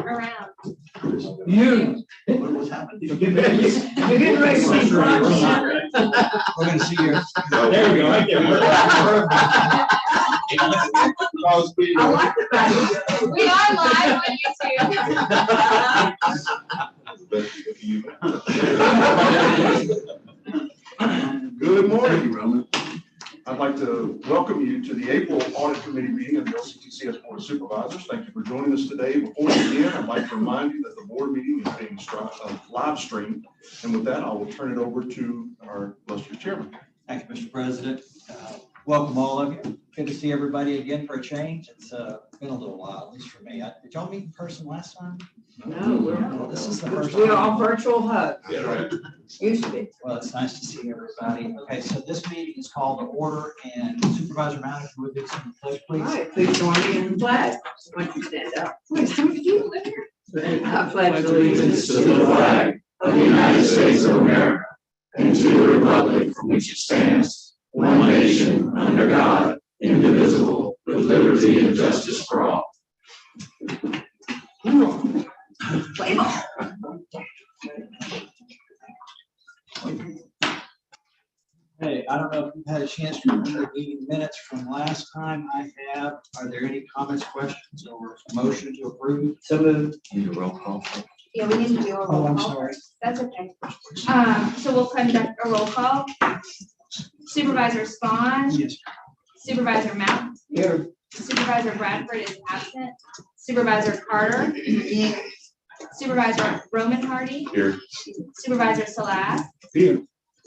around. You. What's happening? You're getting ready to see We're going to see your. There we go. Right there. I like the fact we are live on YouTube. Good morning, Roman. I'd like to welcome you to the April Audit Committee meeting of the LCTCS Board of Supervisors. Thank you for joining us today. Before we begin, I'd like to remind you that the board meeting is being live streamed. And with that, I will turn it over to our illustrious chairman. Thank you, Mr. President. Welcome all of you. Good to see everybody again for a change. It's been a little while, at least for me. Did y'all meet in person last time? No, This is the first time. we're on virtual hug. Yeah, right. Used to be. Well, it's nice to see everybody. Okay, so this meeting is called to order, and Supervisor Malik, will do some pledge, All please. right, please join me in the flag. Once you stand up. Wait, so did you live here? I pledge allegiance to the flag of the United States of America and to the republic for which it stands, one nation, under God, indivisible, with liberty and justice for all. Play ball. Hey, I don't know if you've had a chance to review the meeting minutes from last time. I have. Are there any comments, questions, or motion to approve? So moved. Need a roll call. Yeah, we need to do a roll I'm call. sorry. That's okay. So we'll conduct a roll call. Supervisor Spawn, Yes. Supervisor Mount, Here. Supervisor Bradford is absent. Supervisor Carter, Supervisor Roman Hardy, Here. Supervisor Salas, Here.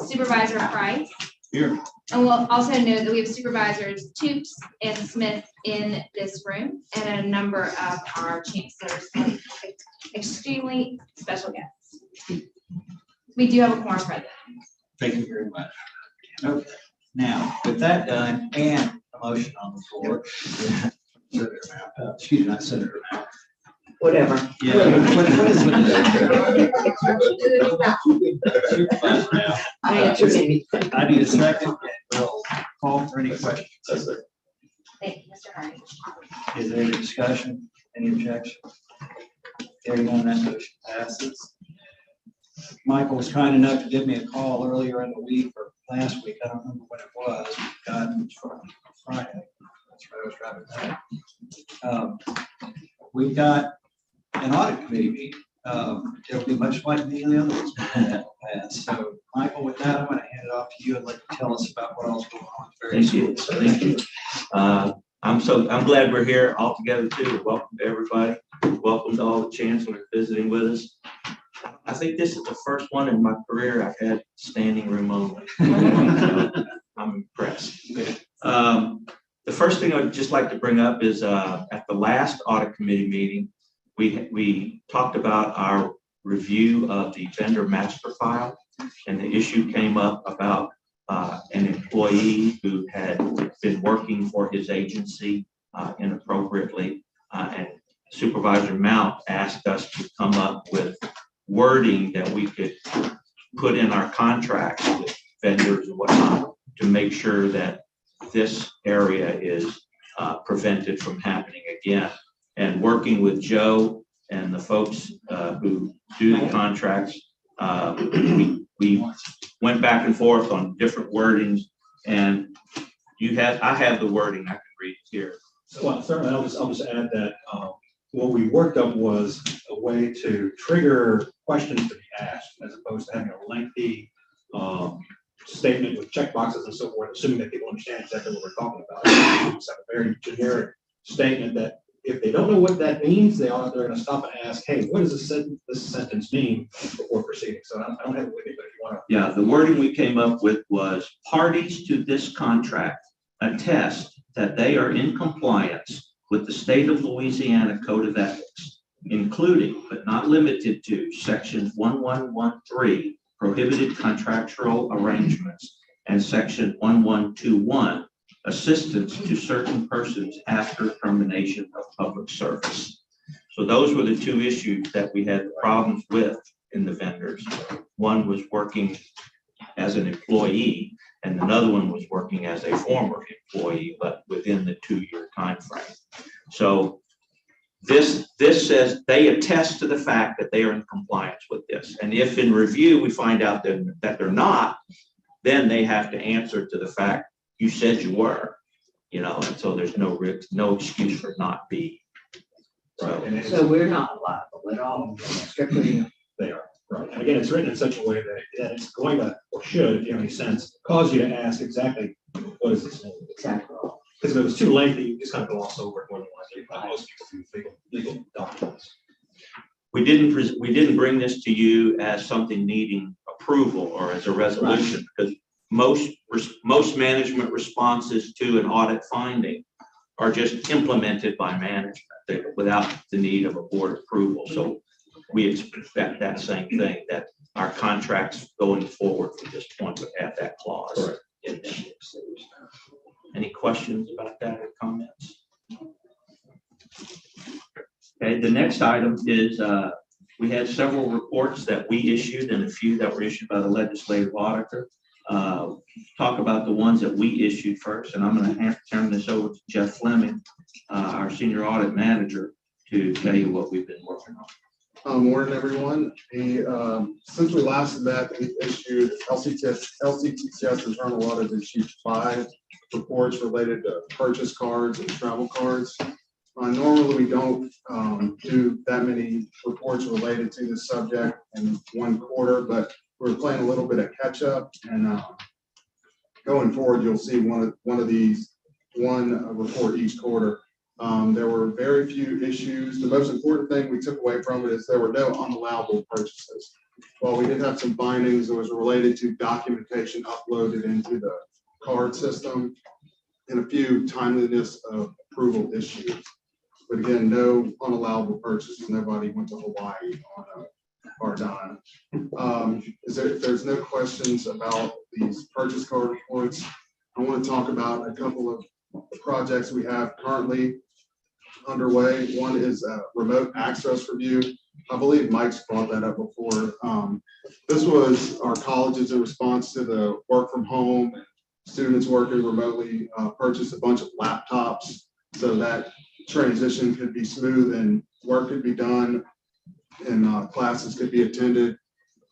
Supervisor Price. Here. And we'll also note that we have Supervisors Toops and Smith in this room and a number of our chancellors and extremely special guests. We do have a quorum present. Thank you very much. Okay, now, with that done and a motion on the floor. Senator Mount, excuse me, not Senator Mount. Whatever. Yeah. What is Supervisor Mount. I answer anything. I need a second, and we'll call for any questions. Thank you, Mr. Hardy. Is there any discussion, any objection? Hearing none, that motion passes. Michael was kind enough to give me a call earlier in the week or last week. I don't remember when it was. God, it was from Friday. That's right, I was driving back. We've got an audit committee meeting. It'll be much like any of the other ones we've had. So, Michael, with that, I'm going to hand it off to you and let you tell us about what else going on. Thank you. Thank you. I'm glad we're here all together too. Welcome to everybody. Welcome to all the chancellors visiting with us. I think this is the first one in my career I've had standing room only. I'm impressed. The first thing I'd just like to bring up is at the last audit committee meeting, we talked about our review of the vendor master file, and the issue came up about an employee who had been working for his agency inappropriately, and Supervisor Mount asked us to come up with wording that we could put in our contracts with vendors and whatnot to make sure that this area is prevented from happening again. And working with Joe and the folks who do the contracts, we went back and forth on different wordings, and I have the wording. I can read it here. Well, certainly, I'll just add that what we worked up was a way to trigger questions to be asked, as opposed to having a lengthy statement with checkboxes and so forth, assuming that people understand exactly what we're talking about. It's a very generic statement that if they don't know what that means, they're going to stop and ask, hey, what does this sentence mean before proceeding? So I don't have it with me, but if you want to. Yeah, the wording we came up with was parties to this contract attest that they are in compliance with the state of Louisiana Code of Ethics, including but not limited to sections 1113, prohibited contractual arrangements, and section 1121, assistance to certain persons after termination of public service. So those were the two issues that we had problems with in the vendors. One was working as an employee, and another one was working as a former employee, but within the 2-year time frame. So this says they attest to the fact that they are in compliance with this. And if in review, we find out that they're not, then they have to answer to the fact you said you were, and so there's no excuse for not being. Right, and it's, So we're not liable at all, strictly. they are, right. And again, it's written in such a way that it's going to, or should, if you have any sense, cause you to ask exactly, what is this? Exactly. Because if it was too lengthy, you just kind of gloss over it more than likely, like most people do legal documents. We didn't bring this to you as something needing approval or as a resolution, because most management responses to an audit finding are just implemented by management without the need of a board approval. So we expect that same thing, that our contracts going forward from this point would have that clause. Correct. In them. Any questions about that or comments? Okay, the next item is we had several reports that we issued and a few that were issued by the legislative auditor. Talk about the ones that we issued first, and I'm going to have to turn this over to Jeff Fleming, our senior audit manager, to tell you what we've been working on. Morning, everyone. Since we last met, we issued LCTCS internal audit issued 5 reports related to purchase cards and travel cards. Normally, we don't do that many reports related to this subject in one quarter, but we're playing a little bit of catch up, and going forward, you'll see one report each quarter. There were very few issues. The most important thing we took away from it is there were no unallowable purchases. While we did have some findings that was related to documentation uploaded into the card system and a few timeliness of approval issues. But again, no unallowable purchases. Nobody went to Hawaii on a dime. If there's no questions about these purchase card reports, I want to talk about a couple of projects we have currently underway. One is a remote access review. I believe Mike's brought that up before. This was our colleges in response to the work from home, students working remotely, purchased a bunch of laptops so that transition could be smooth and work could be done and classes could be attended.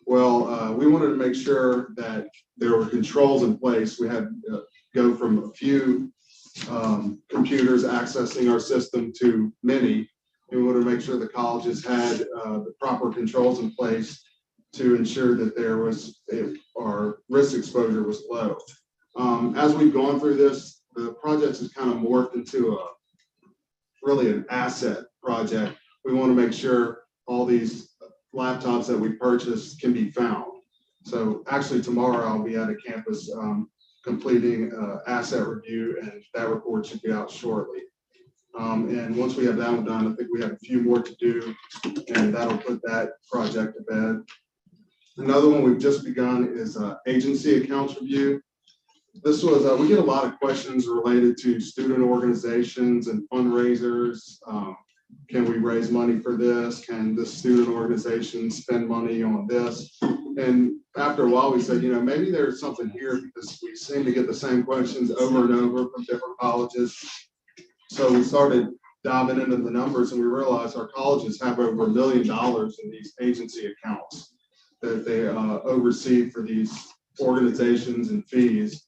Well, we wanted to make sure that there were controls in place. We had to go from a few computers accessing our system to many. We wanted to make sure the colleges had the proper controls in place to ensure that our risk exposure was low. As we've gone through this, the project has kind of morphed into really an asset project. We want to make sure all these laptops that we purchased can be found. So actually tomorrow I'll be at a campus completing asset review, and that report should be out shortly. And once we have that one done, I think we have a few more to do, and that'll put that project to bed. Another one we've just begun is agency accounts review. This was, we get a lot of questions related to student organizations and fundraisers. Can we raise money for this? Can this student organization spend money on this? And after a while, we said, maybe there's something here because we seem to get the same questions over and over from different colleges. So we started diving into the numbers, and we realized our colleges have over $1 million in these agency accounts that they oversee for these organizations and fees.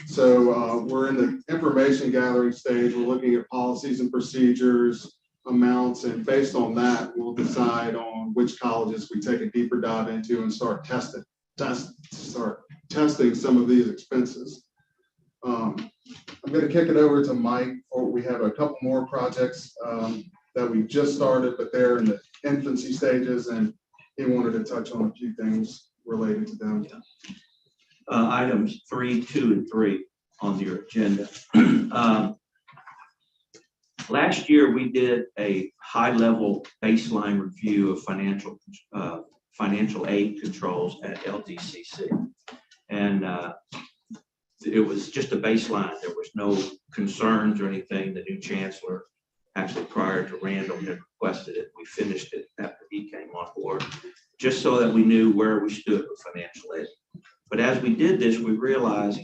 So we're in the information gathering stage. We're looking at policies and procedures, amounts, and based on that, we'll decide on which colleges we take a deeper dive into and start testing some of these expenses. I'm going to kick it over to Mike. We have a couple more projects that we've just started, but they're in the infancy stages, and he wanted to touch on a few things related to them. Items 3, 2, and 3 on your agenda. Last year, we did a high-level baseline review of financial aid controls at LCTCS, and it was just a baseline. There was no concerns or anything. The new chancellor, actually prior to Randall, had requested it. We finished it after he came on board, just so that we knew where we stood with financial aid. But as we did this, we realized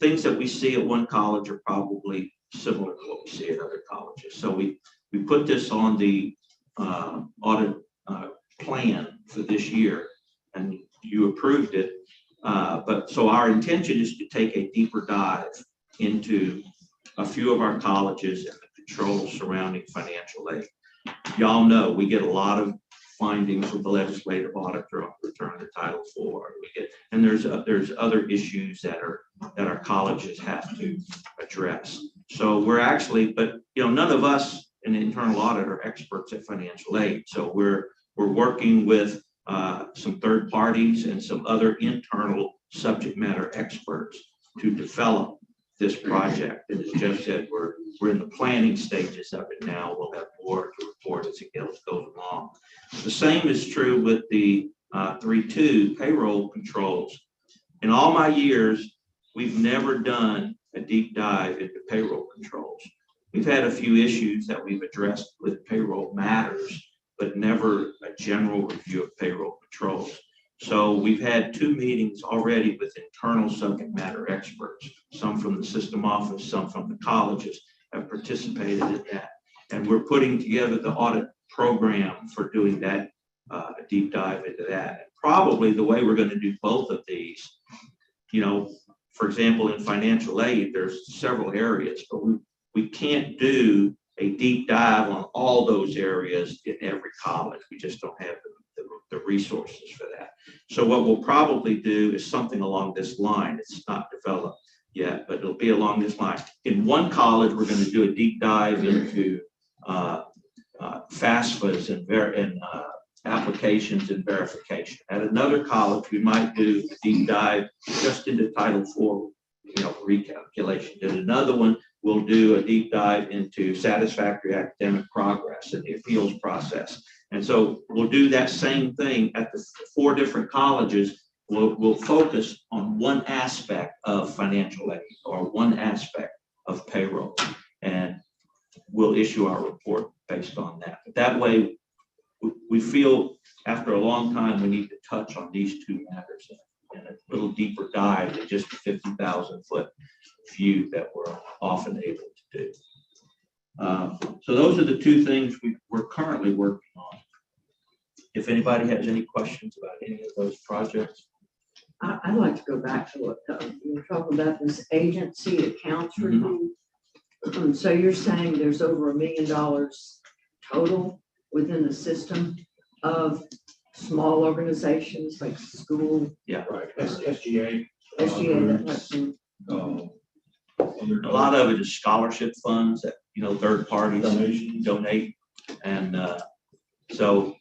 things that we see at one college are probably similar to what we see at other colleges. So we we put this on the audit plan for this year, and you approved it. But so our intention is to take a deeper dive into a few of our colleges and the controls surrounding financial aid. Y'all know we get a lot of findings from the legislative auditor on return to Title IV. And there's other issues that our colleges have to address. So we're actually, but none of us in internal audit are experts at financial aid. So we're working with some third parties and some other internal subject matter experts to develop this project. And as Jeff said, we're in the planning stages of it now. We'll have more to report as it goes along. The same is true with the 3.2 payroll controls. In all my years, we've never done a deep dive into payroll controls. We've had a few issues that we've addressed with payroll matters, but never a general review of payroll controls. So we've had 2 meetings already with internal subject matter experts, some from the system office, some from the colleges have participated in that. And we're putting together the audit program for doing that, a deep dive into that. And probably the way we're going to do both of these, for example, in financial aid, there's several areas, but we can't do a deep dive on all those areas in every college. We just don't have the resources for that. So what we'll probably do is something along this line. It's not developed yet, but it'll be along this line. In one college, we're going to do a deep dive into FAFSAs and applications and verification. At another college, we might do a deep dive just into Title IV, recalculation. At another one, we'll do a deep dive into satisfactory academic progress and the appeals process. And so we'll do that same thing at the 4 different colleges. We'll focus on one aspect of financial aid or one aspect of payroll, and we'll issue our report based on that. But that way, we feel after a long time we need to touch on these 2 matters in a little deeper dive than just the 50,000-foot view that we're often able to do. So those are the 2 things we're currently working on. If anybody has any questions about any of those projects. I'd like to go back to what you were talking about, this agency accounts review. So you're saying there's over $1 million total within the system of small organizations like school, Right, SGA. SGA, that type of thing. A lot of it is scholarship funds that third parties donate, and so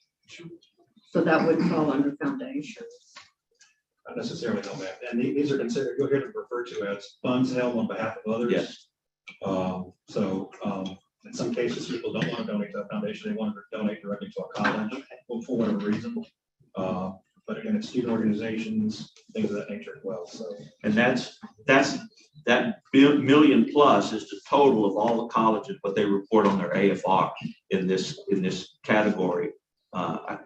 that wouldn't fall under foundations. Not necessarily, no, ma'am. And these are considered, you'll hear them referred to as funds held on behalf of others. Yes. In some cases, people don't want to donate to a foundation. They want to donate directly to a college for whatever reason. But again, it's student organizations, things of that nature as well. So, and that million plus is the total of all the colleges, what they report on their AFR in this category,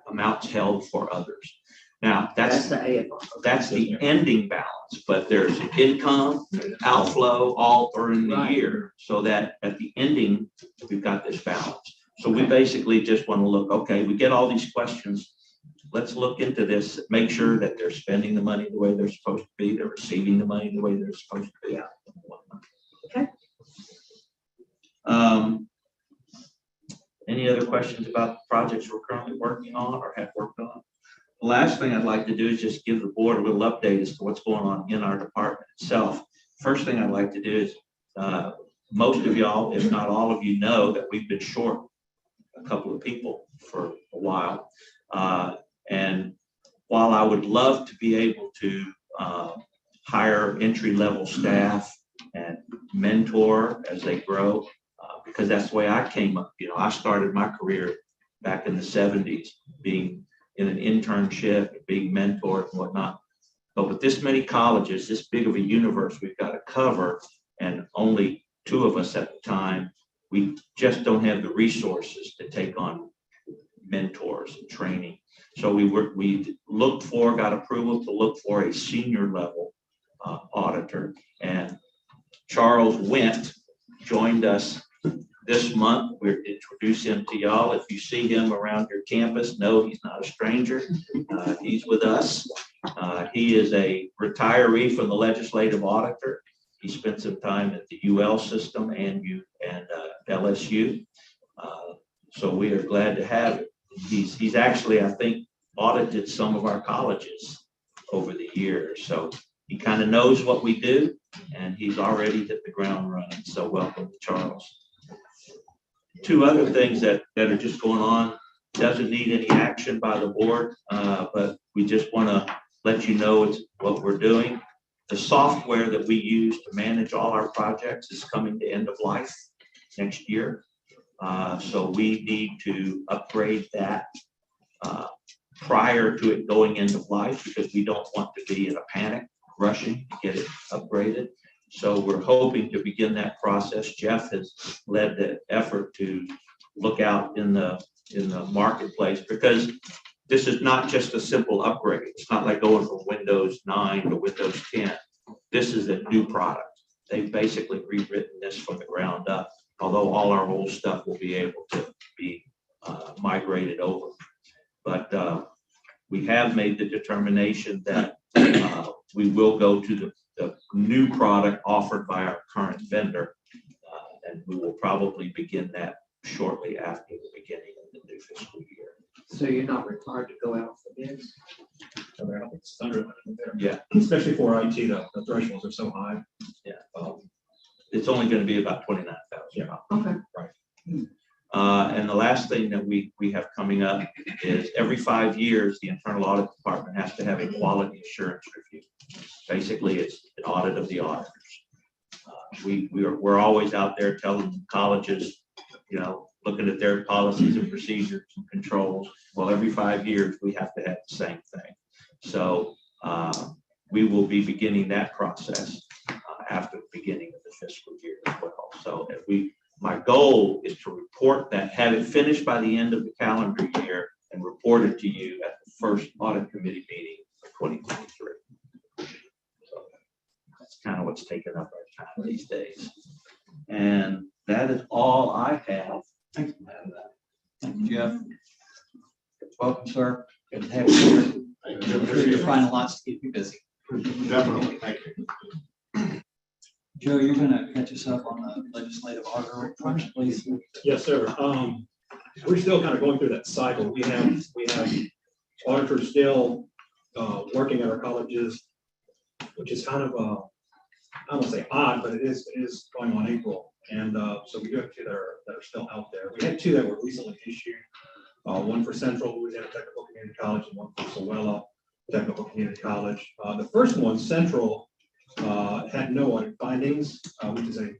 amounts held for others. Now that's the AFR. That's the ending balance, but there's income, outflow, all during the year, so that at the ending we've got this balance. So we basically just want to look. Okay, we get all these questions. Let's look into this, make sure that they're spending the money the way they're supposed to be, they're receiving the money the way they're supposed to be. Okay. Any other questions about the projects we're currently working on or have worked on? The last thing I'd like to do is just give the board a little update as to what's going on in our department itself. First thing I'd like to do is, most of y'all, if not all of you, know that we've been short a couple of people for a while. And while I would love to be able to hire entry-level staff and mentor as they grow, because that's the way I came up. I started my career back in the 70s, being in an internship, being mentored and whatnot. But with this many colleges, this big of a universe we've got to cover, and only 2 of us at the time, we just don't have the resources to take on mentors and training. So we got approval to look for a senior level auditor, and Charles Went joined us this month. We're introduce him to y'all. If you see him around your campus, know he's not a stranger. He's with us. He is a retiree from the legislative auditor. He spent some time at the UL system and LSU. So we are glad to have him. He's actually, I think, audited some of our colleges over the years. So he kind of knows what we do, and he's already hit the ground running. So welcome, Charles. Two other things that are just going on, doesn't need any action by the board, but we just want to let you know it's what we're doing. The software that we use to manage all our projects is coming to end of life next year. So we need to upgrade that prior to it going end of life, because we don't want to be in a panic rushing to get it upgraded. So we're hoping to begin that process. Jeff has led the effort to look out in the marketplace, because this is not just a simple upgrade. It's not like going from Windows 9 to Windows 10. This is a new product. They've basically rewritten this from the ground up, although all our old stuff will be able to be migrated over. But we have made the determination that we will go to the new product offered by our current vendor, and we will probably begin that shortly after the beginning of the new fiscal year. So you're not required to go out for bids? It's under there. Yeah. Especially for IT, the thresholds are so high. Yeah. It's only going to be about 29,000. Yeah. Okay. And the last thing that we have coming up is every 5 years, the internal audit department has to have a quality assurance review. Basically, it's an audit of the auditors. We're always out there telling colleges, looking at their policies and procedures and controls. Well, every 5 years, we have to have the same thing. So we will be beginning that process after the beginning of the fiscal year as well. So my goal is to report that, have it finished by the end of the calendar year, and report it to you at the first audit committee meeting of 2023. So that's kind of what's taking up our time these days. And that is all I have. Thank you. Thank you, Jeff. Welcome, sir. Good to have you here. I'm sure you're finding lots to keep you busy. Definitely, thank you. Joe, you're going to catch us up on the legislative auditor report, please. Yes, sir. We're still kind of going through that cycle. We have auditors still working at our colleges, which is kind of I don't want to say odd, but it is going on April. And so we do have two that are still out there. We had two that were recently issued. One for Central Louisiana Technical Community College and one for Sowella Technical Community College. The first one, Central, had no audit findings, which is a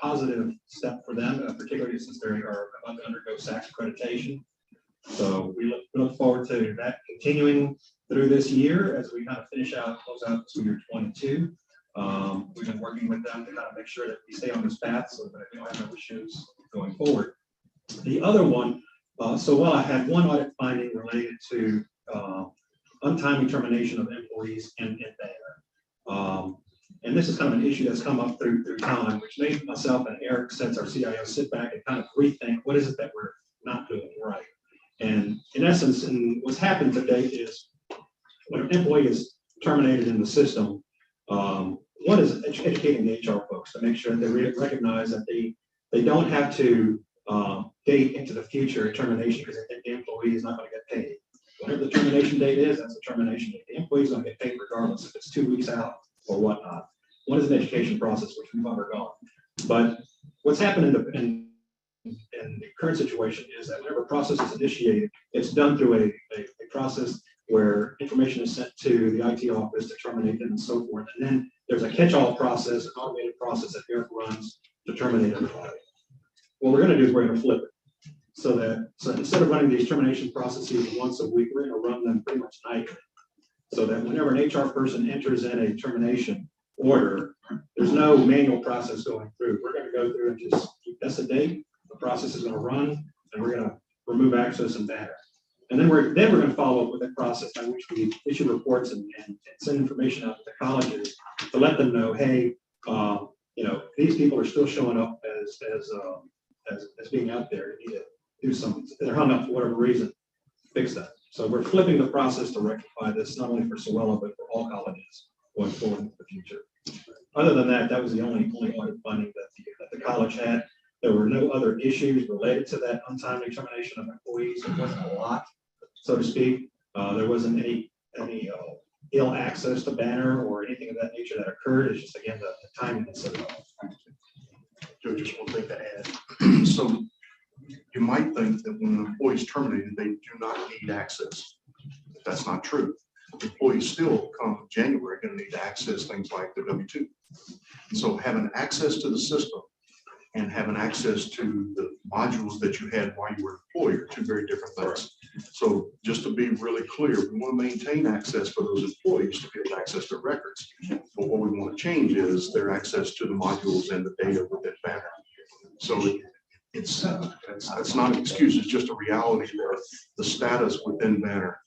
positive step for them, particularly since they are about to undergo SACS accreditation. So we look forward to that continuing through this year as we kind of close out fiscal year 22. We've been working with them to kind of make sure that we stay on this path so that we don't have no issues going forward. The other one, I had one audit finding related to untimely termination of employees in there. And this is kind of an issue that's come up through time, which made myself and Eric, since our CIO, sit back and kind of rethink what is it that we're not doing right. And in essence, and what's happened to date is when an employee is terminated in the system, one is educating the HR folks to make sure that they recognize that they don't have to date into the future a termination because they think the employee is not going to get paid. Whatever the termination date is, that's the termination date. The employee is going to get paid regardless if it's 2 weeks out or whatnot. One is an education process, which we've undergone. But what's happened in the current situation is that whenever a process is initiated, it's done through a process where information is sent to the IT office to terminate them and so forth. And then there's a catch-all process, an automated process that Eric runs to terminate everybody. What we're going to do is we're going to flip it. So instead of running these termination processes once a week, we're going to run them pretty much nightly. So that whenever an HR person enters in a termination order, there's no manual process going through. We're going to go through and just that's the date, the process is going to run, and we're going to remove access and banner. And then we're going to follow up with a process by which we issue reports and send information out to the colleges to let them know, hey, these people are still showing up as as being out there. You need to do something. If they're hung up for whatever reason, fix that. So we're flipping the process to rectify this, not only for Sewella, but for all colleges going forward into the future. Other than that, that was the only audit funding that the college had. There were no other issues related to that untimely termination of employees. It wasn't a lot, so to speak. There wasn't any ill access to Banner or anything of that nature that occurred. It's just, again, the timing is so. Joe, just one thing to add. So you might think that when an employee is terminated, they do not need access. But that's not true. Employees still come January going to need to access things like the W-2. And so having access to the system and having access to the modules that you had while you were employed are two very different things. So just to be really clear, we want to maintain access for those employees to be able to access their records. But what we want to change is their access to the modules and the data within Banner. So it's not an excuse, it's just a reality that the status within Banner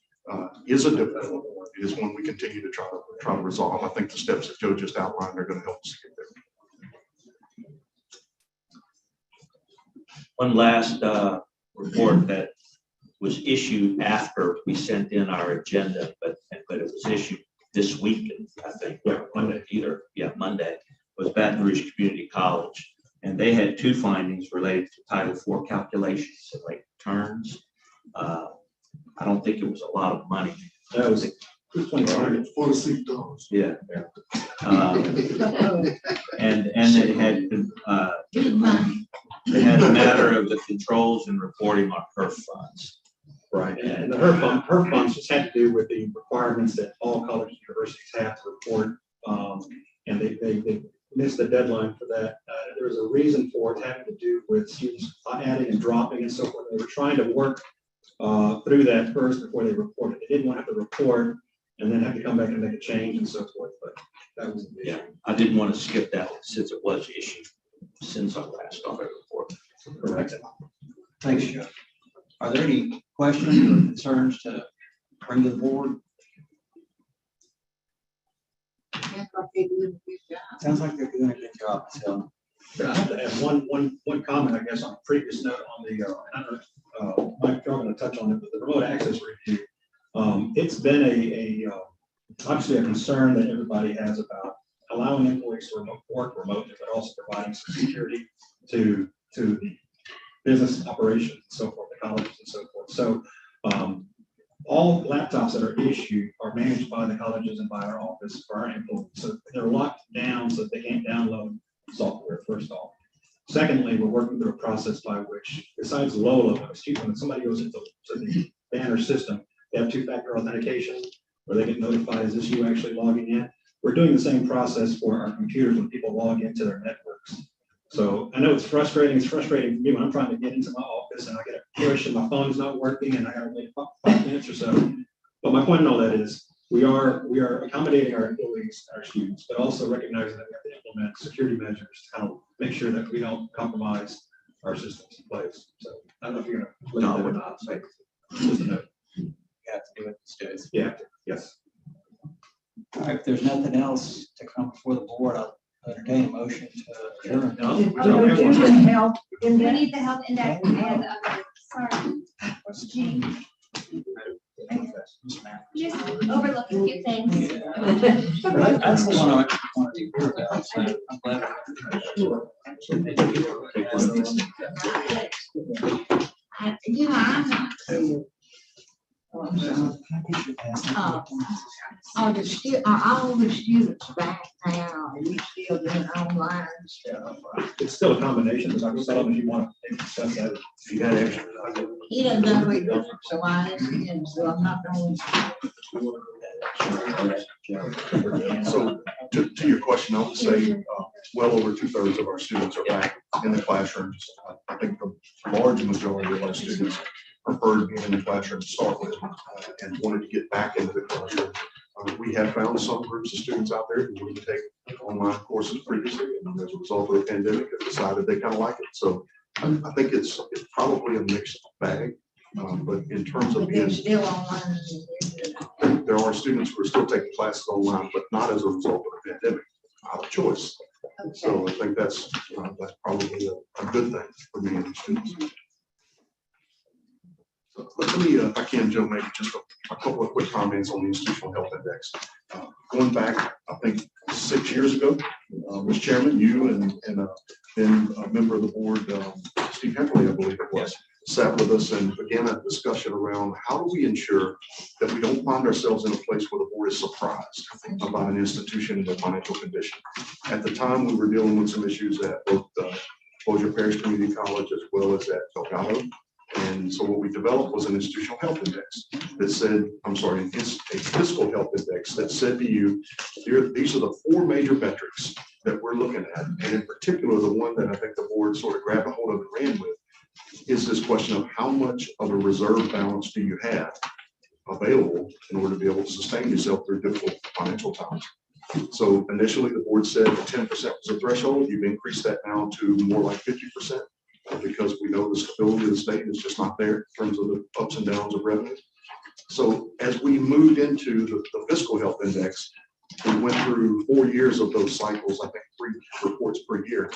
is a difficult one. It is one we continue to try to resolve. I think the steps that Joe just outlined are going to help us get there. One last report that was issued after we sent in our agenda, but it was issued this week, I think, Monday, was Baton Rouge Community College. And they had two findings related to Title IV calculations, like returns. I don't think it was a lot of money. That was $4,600. Yeah. And it had a matter of the controls and reporting on HERF funds. right. And the HERF funds just had to do with the requirements that all college and universities have to report. And they missed the deadline for that. There was a reason for it having to do with students adding and dropping and so forth. They were trying to work through that first before they reported. They didn't want to have to report and then have to come back and make a change and so forth. But that was the issue. I didn't want to skip that one since it was issued since our last audit report. Correct. Thanks, Joe. Are there any questions or concerns to bring to the board? Sounds like they're doing a good job. So I have to add one comment, I guess, on a previous note on the, I don't know, Mike, you're going to touch on it, but the remote access review. It's been obviously a concern that everybody has about allowing employees to work remotely, but also providing some security to the business operations and so forth, the colleges and so forth. So all laptops that are issued are managed by the colleges and by our office for our employees. So they're locked down so that they can't download software, first off. Secondly, we're working through a process by which, besides Lola, when somebody goes into the Banner system, they have two-factor authentication where they get notified, is this you actually logging in? We're doing the same process for our computers when people log into their networks. So I know it's frustrating. It's frustrating for me when I'm trying to get into my office and I get a push and my phone's not working and I got to wait 5 minutes or so. But my point in all that is we are accommodating our employees, our students, but also recognizing that we have to implement security measures to kind of make sure that we don't compromise our systems in place. So I don't know if you're going to look at that or not. So just a note. you have to do it these days. Yeah. Yes. All right, if there's nothing else to come before the board, I'll entertain a motion to adjourn. No, Did I don't have you one. do the health We index? need the health index and the other, sorry. Gee, just overlooked a few things. That's the one I wanted to hear about. So I'm glad. Are all the students back now? Are you still doing online stuff? It's still a combination, but Dr. Sullivan, if you want to discuss that, if you got extra. He doesn't know he does it, so I understand, so I'm not going. So to your question, I would say well over 2/3 of our students are back in the classrooms. I think the large majority of our students preferred being in the classroom to start with and wanted to get back into the classroom. We have found some groups of students out there who wouldn't take online courses previously, and as a result of the pandemic, have decided they kind of like it. So I think it's probably a mixed bag. But in terms of But they're being, still online. there are students who are still taking classes online, but not as a result of the pandemic, out of choice. So I think that's probably a good thing for many of the students. So let me, if I can, Joe, maybe just a couple of quick comments on the institutional health index. Going back, I think 6 years ago, Mr. Chairman, you and then a member of the board, Steve Heckley, I believe it was, sat with us and began a discussion around how do we ensure that we don't find ourselves in a place where the board is surprised about an institution and their financial condition. At the time, we were dealing with some issues at both Bossier Parish Community College as well as at Delgado. And so what we developed was an institutional health index that said, I'm sorry, a fiscal health index that said to you, these are the 4 major metrics that we're looking at. And in particular, the one that I think the board sort of grabbed a hold of and ran with is this question of how much of a reserve balance do you have available in order to be able to sustain yourself through difficult financial times. So initially, the board said 10% was a threshold. You've increased that now to more like 50%. Because we know the stability of the state is just not there in terms of the ups and downs of revenue. So as we moved into the fiscal health index, we went through 4 years of those cycles, I think 3 reports per year.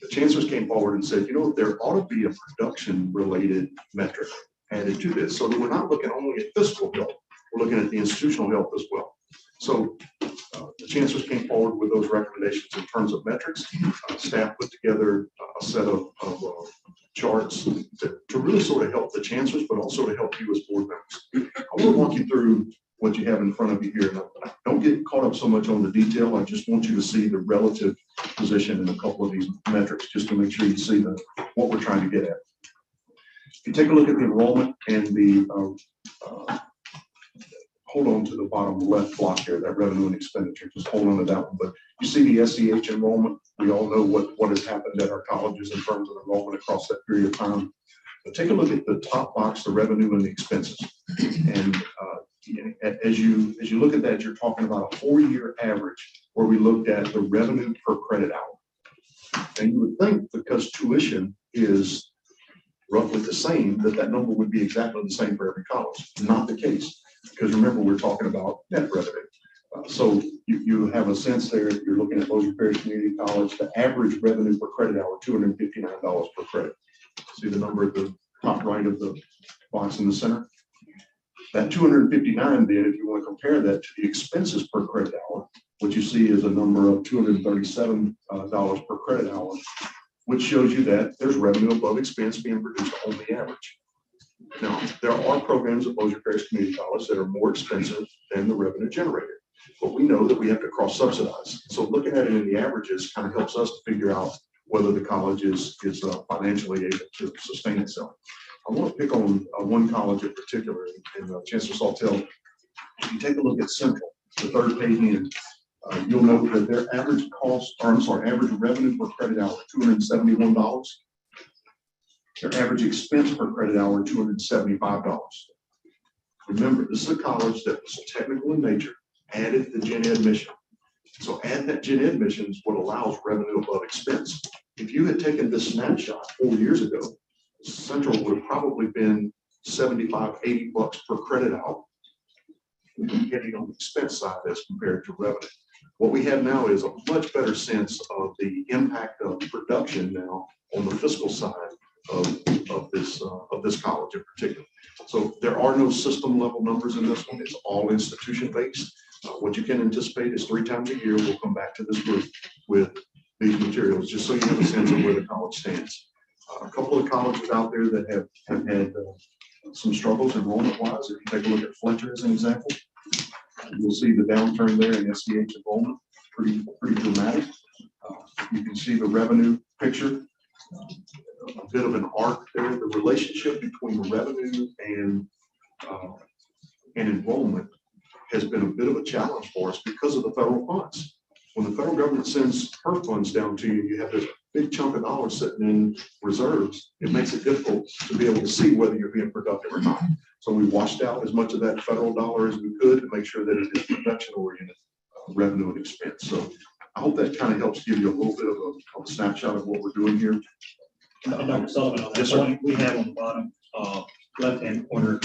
The chancellors came forward and said, there ought to be a production related metric added to this. So that we're not looking only at fiscal health, we're looking at the institutional health as well. So the chancellors came forward with those recommendations in terms of metrics. Staff put together a set of charts to really sort of help the chancellors, but also to help you as board members. I want to walk you through what you have in front of you here. Now, don't get caught up so much on the detail. I just want you to see the relative position in a couple of these metrics, just to make sure you see what we're trying to get at. If you take a look at the enrollment and the hold on to the bottom left block here, that revenue and expenditure, just hold on to that one. But you see the SEH enrollment. We all know what has happened at our colleges in terms of enrollment across that period of time. But take a look at the top box, the revenue and the expenses. And as you look at that, you're talking about a 4-year average where we looked at the revenue per credit hour. And you would think because tuition is roughly the same, that number would be exactly the same for every college. Not the case. Because remember, we're talking about net revenue. So you have a sense there, you're looking at Bossier Parish Community College, the average revenue per credit hour, $259 per credit. See the number at the top right of the box in the center? That 259 then, if you want to compare that to the expenses per credit hour, what you see is a number of $237 per credit hour, which shows you that there's revenue above expense being produced on the average. Now, there are programs at Bossier Parish Community College that are more expensive than the revenue generator, but we know that we have to cross-subsidize. So looking at it in the averages kind of helps us to figure out whether the college is financially able to sustain itself. I want to pick on one college in particular, and Chancellor Sawtell. If you take a look at Central, the third page in, you'll note that their average average revenue per credit hour, $271. Their average expense per credit hour, $275. Remember, this is a college that was technical in nature, added the gen ed mission. So add that gen ed mission is what allows revenue above expense. If you had taken this snapshot 4 years ago, Central would have probably been $75, $80 per credit hour. We've been getting on the expense side as compared to revenue. What we have now is a much better sense of the impact of production now on the fiscal side of this college in particular. So there are no system level numbers in this one. It's all institution based. What you can anticipate is 3 times a year we'll come back to this group with these materials, just so you have a sense of where the college stands. A couple of colleges out there that have had some struggles enrollment wise. If you take a look at Fletcher as an example, you'll see the downturn there in SEH enrollment, pretty dramatic. You can see the revenue picture. A bit of an arc there. The relationship between revenue and enrollment has been a bit of a challenge for us because of the federal funds. When the federal government sends her funds down to you, you have this big chunk of dollars sitting in reserves. It makes it difficult to be able to see whether you're being productive or not. So we washed out as much of that federal dollar as we could to make sure that it is production oriented revenue and expense. So I hope that kind of helps give you a little bit of a snapshot of what we're doing here. Dr. Sullivan, on that Yes, sir. point, we have on the bottom left-hand corner,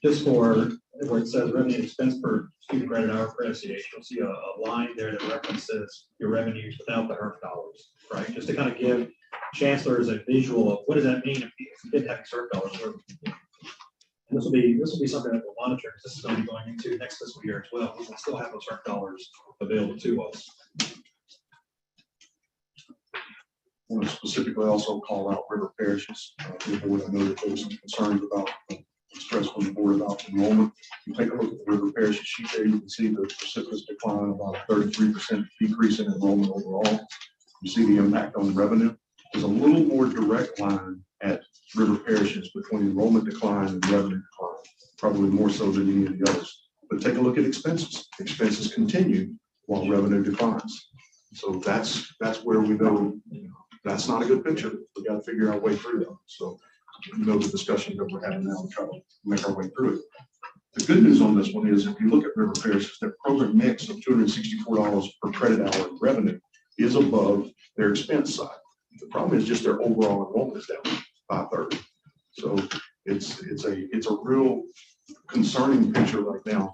just for where it says revenue and expense per student credit hour per SEH, you'll see a line there that references your revenues without the HERF dollars, right? Just to kind of give chancellors a visual of what does that mean if you didn't have HERF dollars. And this will be something that we'll monitor, because this is going to be going into next fiscal year as well. We will still have those HERF dollars available to us. I want to specifically also call out river parishes. The board, I know that there was some concerns about, stress from the board about enrollment. You take a look at the river parishes sheet there, you can see the precipitous decline, about a 33% decrease in enrollment overall. You see the impact on revenue. There's a little more direct line at river parishes between enrollment decline and revenue decline, probably more so than any of the others. But take a look at expenses. Expenses continue while revenue declines. So that's where we know, that's not a good picture. We got to figure our way through that. So the discussion that we're having now, we try to make our way through it. The good news on this one is if you look at river parishes, their program mix of $264 per credit hour in revenue is above their expense side. The problem is just their overall enrollment is down by 30. So it's a real concerning picture right now,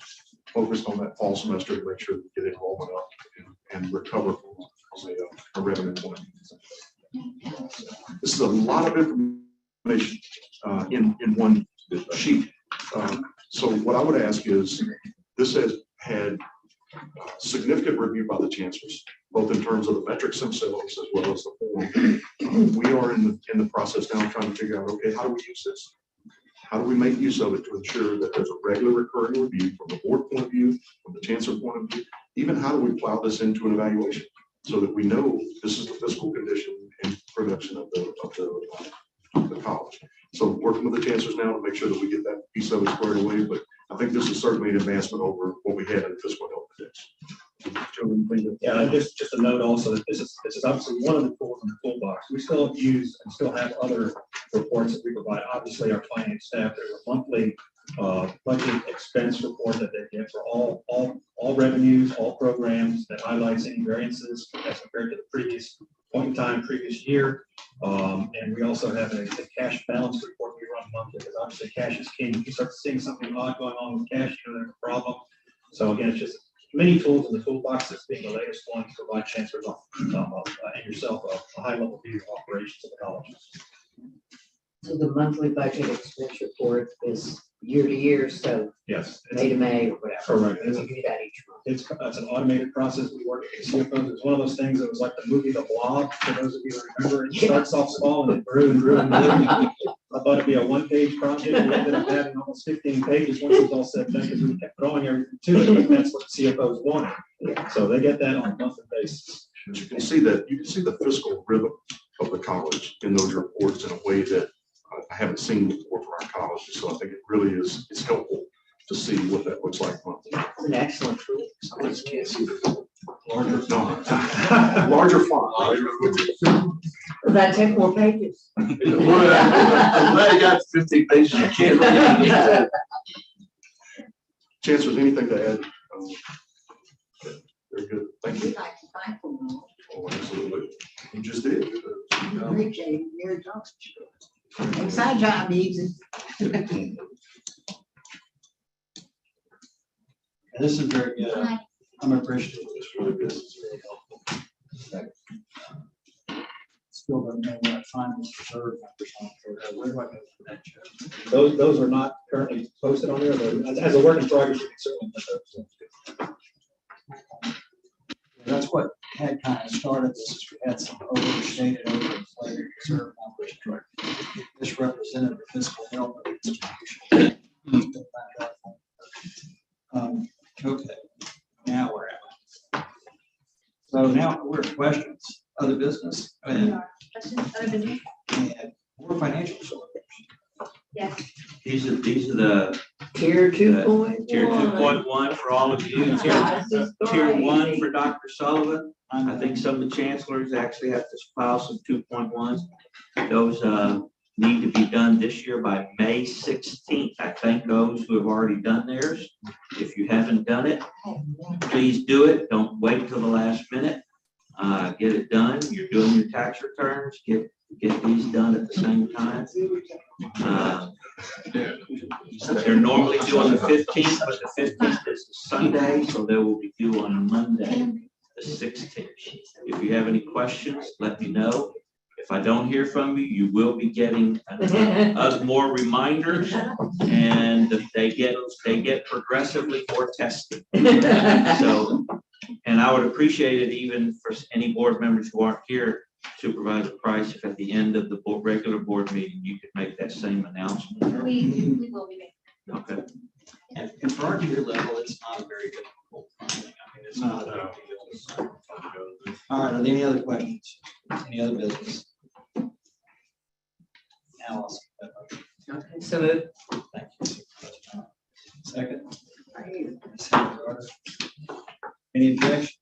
focused on that fall semester to make sure we get enrollment up and recover from a revenue point of view. This is a lot of information in one sheet. So what I would ask is, this has had significant review by the chancellors, both in terms of the metrics themselves as well as the form. We are in the process now trying to figure out, okay, how do we use this? How do we make use of it to ensure that there's a regular recurring review from the board point of view, from the chancellor point of view? Even how do we plow this into an evaluation so that we know this is the fiscal condition and production of the college? So working with the chancellors now to make sure that we get that piece of it squared away, but I think this is certainly an advancement over what we had in fiscal health index. Yeah, just a note also that this is obviously one of the tools in the toolbox. We still use and still have other reports that we provide. Obviously, our finance staff, there's a monthly budget expense report that they get for all revenues, all programs, that highlights any variances as compared to the previous point in time, previous year. And we also have a cash balance report we run monthly, because obviously cash is king. If you start seeing something odd going on with cash, you know there's a problem. So again, it's just many tools in the toolbox, this being the latest one to provide chancellors and yourself a high level view of operations of the college. So the monthly budget expense report is year to year, so Yes. May to May or whatever. Correct. And you do that each month. It's an automated process. We work at CFOs. It's one of those things that was like the movie The Blob, for those of you who remember. It starts off small and it grew and grew and grew. I thought it'd be a one-page project. We ended up having almost 15 pages once it was all said, because we kept throwing everything to it. But that's what the CFOs wanted. So they get that on a monthly basis. But you can see the fiscal rhythm of the college in those reports in a way that I haven't seen before for our colleges. So I think it really is, it's helpful to see what that looks like monthly. It's an excellent tool. I just can't see the larger font. Will that take more pages? I'm glad you got 15 pages. You can't read. Chancellor, anything to add? Very good. Thank you. We'd like to thank them. Oh, absolutely. You just did. Appreciate it. Very job. Excited job, easy. This is very good. I'm appreciative of this. Really good. It's really helpful. Still don't know what finance reserve numbers on it. Where do I go for that, Joe? Those are not currently posted on there, but as a work in progress, you can certainly put those. That's what had kind of started this, is we had some overstated, overinflated reserve numbers. This represented the fiscal health of the institution. Okay, now we're at. So now we're at questions, other business, and more financial solutions. Yes. These are the Tier 2.1. tier 2.1 for all of you. Tier 1 for Dr. Sullivan. I think some of the chancellors actually have to file some 2.1s. Those need to be done this year by May 16th. I thank those who have already done theirs. If you haven't done it, please do it. Don't wait till the last minute. Get it done. You're doing your tax returns. Get get these done at the same time. They're normally due on the 15th, but the 15th is Sunday, so they will be due on Monday, the 16th. If you have any questions, let me know. If I don't hear from you, you will be getting more reminders, and they get progressively more tested. So, and I would appreciate it even for any board members who aren't here, Supervisor Price, if at the end of the regular board meeting, you could make that same announcement. We will be making. Okay. And for our tier level, it's not a very difficult thing. I mean, it's not. All right, are there any other questions? Any other business? Alice. Okay, so moved. Thank you. Second. Any objection?